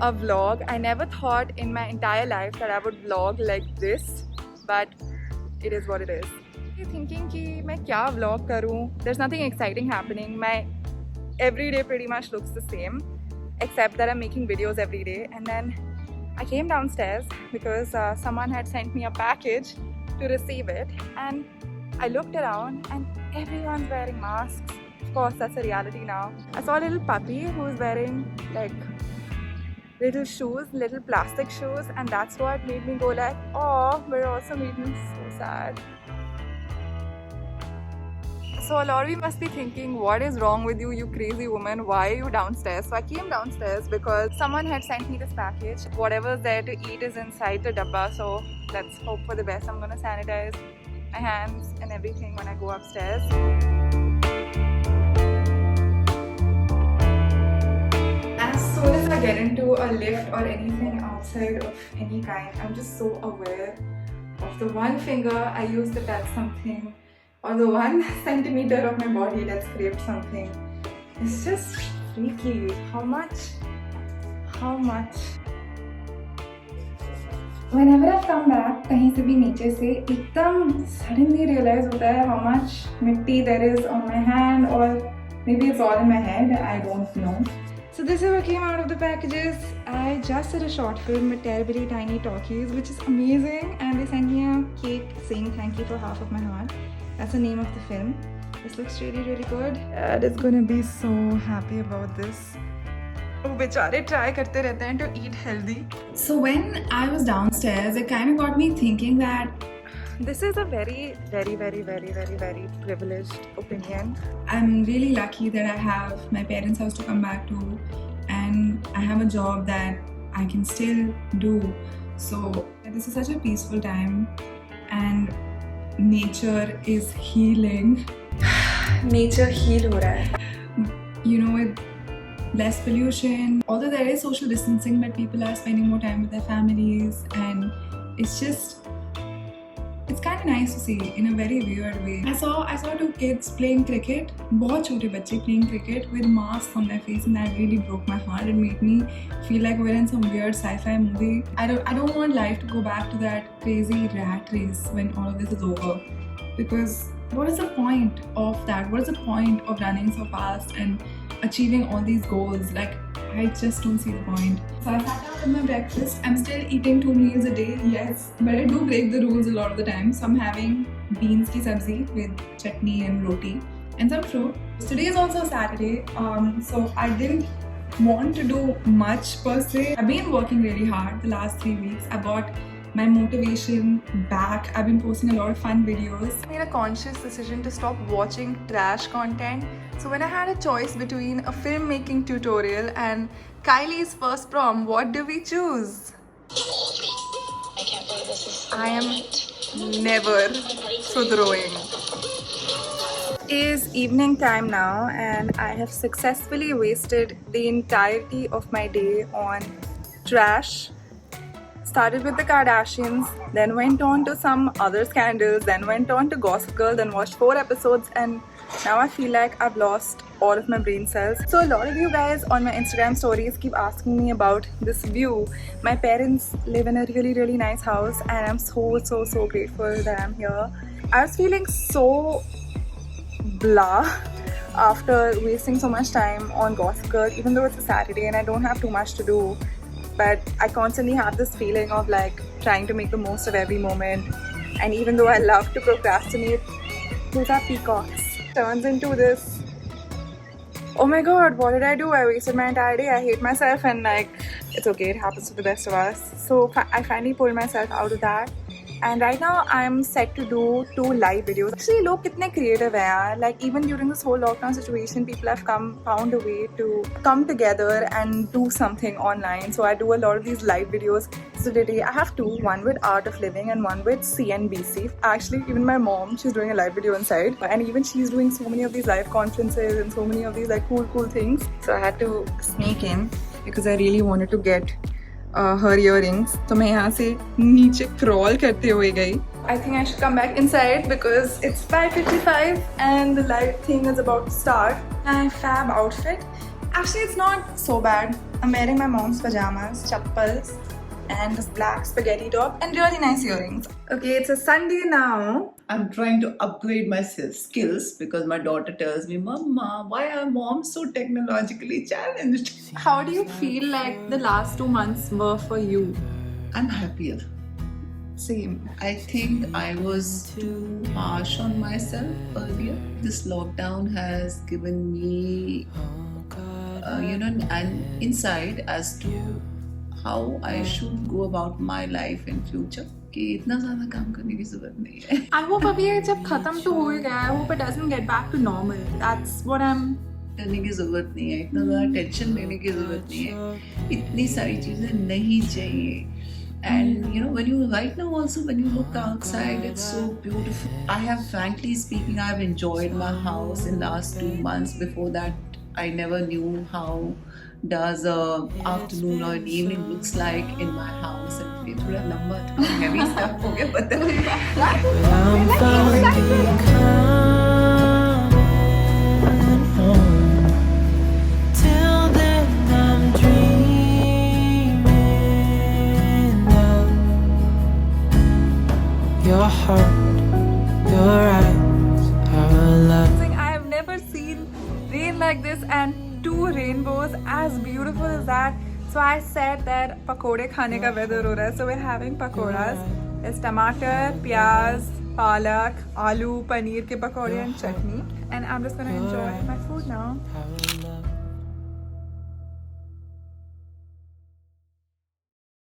a vlog. I never thought in my entire life that I would vlog like this, but it is what it is. I'm thinking कि मैं क्या vlog करूँ? There's nothing exciting happening. My every day pretty much looks the same, except that I'm making videos every day. And then I came downstairs because someone had sent me a package to receive it, and I looked around and everyone's wearing masks. Of course, that's a reality now. I saw a little puppy who's wearing like little shoes, little plastic shoes, and that's what made me go like, oh, but it also made me so sad. So a lot of you must be thinking, what is wrong with you, you crazy woman? Why are you downstairs? So I came downstairs because someone had sent me this package. Whatever's there to eat is inside the dabba, so let's hope for the best. I'm gonna sanitize my hands and everything when I go upstairs. As soon as I get into a lift or anything outside of any kind, I'm just so aware of the one finger I use to touch something, or the 1 centimeter of my body that scraped something. It's just freaky. How much? Whenever I've come back, कहीं से भी नीचे से एकदम suddenly realize होता है how much मिट्टी there is on my hand, or maybe it's all in my head, I don't know. So this is what came out of the packages. I just did a short film with Terribly Tiny Talkies, which is amazing, and they sent me a cake saying thank you for half of my heart. That's the name of the film. This looks really, really good. Dad is gonna be so happy about this. Oh, बेचारे try करते रहते हैं to eat healthy. So when I was downstairs, it kind of got me thinking that this is a very, very, very, very, very, very privileged opinion. I'm really lucky that I have my parents' house to come back to, and I have a job that I can still do. So this is such a peaceful time, and nature is healing. Nature heal हो रहा है. You know, with less pollution, although there is social distancing, but people are spending more time with their families, and it's kind of nice to see in a very weird way. I saw 2 kids playing cricket, बहुत छोटे बच्चे playing cricket with masks on their face, and that really broke my heart. It made me feel like we're in some weird sci-fi movie. I don't want life to go back to that crazy rat race when all of this is over, because what is the point of that? What is the point of running so fast and achieving all these goals? Like, I just don't see the point. So I sat down with my breakfast. I'm still eating 2 meals a day, yes, but I do break the rules a lot of the time. So I'm having beans ki sabzi with chutney and roti and some fruit. Today is also Saturday, so I didn't want to do much per se. I've been working really hard the last 3 weeks. I got my motivation back. I've been posting a lot of fun videos. I made a conscious decision to stop watching trash content. So when I had a choice between a filmmaking tutorial and Kylie's first prom, what do we choose? I can't believe this is I am never sudhrowing. It is evening time now, and I have successfully wasted the entirety of my day on trash. Started with the Kardashians, then went on to some other scandals, then went on to Gossip Girl, then watched 4 episodes, and now I feel like I've lost all of my brain cells. So a lot of you guys on my Instagram stories keep asking me about this view. My parents live in a really, really nice house, and I'm so grateful that I'm here. I was feeling so blah after wasting so much time on Gossip Girl, even though it's a Saturday and I don't have too much to do. But I constantly have this feeling of like trying to make the most of every moment, and even though I love to procrastinate, those are peacocks. Turns into this, oh my god, what did I do? I wasted my entire day, I hate myself, and like, it's okay, it happens to the best of us. So I finally pulled myself out of that, and right now I'm set to do 2 live videos. Actually, लोग कितने creative हैं यार. Like even during this whole lockdown situation, people have found a way to come together and do something online. So I do a lot of these live videos. So today I have 2, one with Art of Living and one with CNBC. Actually, even my mom, she's doing a live video inside, and even she's doing so many of these live conferences and so many of these like cool things. So I had to sneak in because I really wanted to get her earrings. So मैं यहाँ से नीचे crawl करते हुए गई. I think I should come back inside because it's 5:55 and the live thing is about to start. My fab outfit Actually, it's not so bad. I'm wearing my mom's pajamas, chappals, and this black spaghetti top, and really nice earrings. Okay, it's a Sunday now. I'm trying to upgrade my skills because my daughter tells me, Mama, why are moms so technologically challenged? How do you feel like the last 2 months were for you? I'm happier. Same. I think I was too harsh on myself earlier. This lockdown has given me, an insight as to how I should go about my life in future. कि इतना ज़्यादा काम करने की ज़रूरत नहीं है. I hope अभी ये जब खत्म तो हो ही गया है. I hope it doesn't get back to normal. That's what I'm. करने की ज़रूरत नहीं है, इतना ज़्यादा टेंशन लेने की ज़रूरत नहीं है, इतनी सारी चीज़ें नहीं चाहिए. And when you right now also when you look outside, it's so beautiful. I have, frankly speaking, I've enjoyed my house in last 2 months. Before that, I never knew how does a afternoon or an evening looks like in my house. And ये थोड़ा लंबा था, heavy stuff हो गया पता I'm finally coming home. Till then I'm dreaming of your heart, your eyes, our love. I have never seen rain like this and 2 rainbows as beautiful as that. So I said that pakode khane ka weather ho raha hai. So we're having pakoras. There's tomato, pyaz, palak, aloo, paneer ke pakode and chutney. And I'm just gonna enjoy my food now.